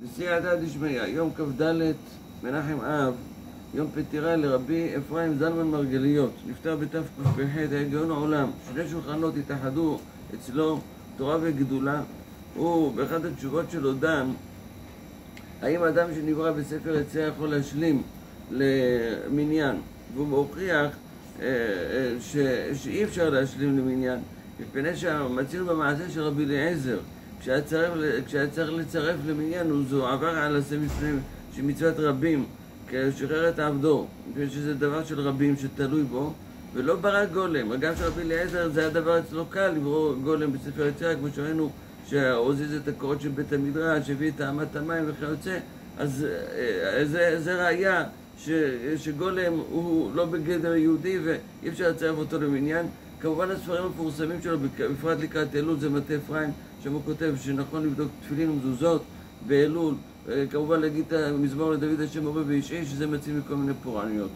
בסייעתא דשמיא, יום כ"ד מנחם אב, יום פטירה לרבי אפרים זלמן מרגליות, נפטר בתקפ"ח, היה גאון העולם. שני שולחנות התאחדו אצלו, תורה וגדולה. הוא באחת התשובות שלו דן האם אדם שנברא בספר יצירה יכול להשלים למניין, והוא מוכיח שאי אפשר להשלים למניין, מפני שהמציר במעשה של רבי אליעזר, כשהיה צריך לצרף למניין, הוא עבר על עשה שמצוות רבים, כשחרר את עבדו, מפני שזה דבר של רבים שתלוי בו, ולא ברא גולם. גם של רבי אליעזר זה הדבר אצלו קל לברוא גולם בספר יצירה, כמו שראינו שהוזיז את הקורות של בית המדרש, הביא את טעמת המים וכיוצא. אז זה ראיה שגולם הוא לא בגדר יהודי ואי אפשר לצרף אותו למניין. כמובן הספרים המפורסמים שלו, בפרט לקראת אלול, זה מטה אפרים, שם הוא כותב שנכון לבדוק תפילין ומזוזות באלול, כמובן להגיד את המזמור לדוד השם מורה ואיש איש, שזה מציב מכל מיני פורענויות.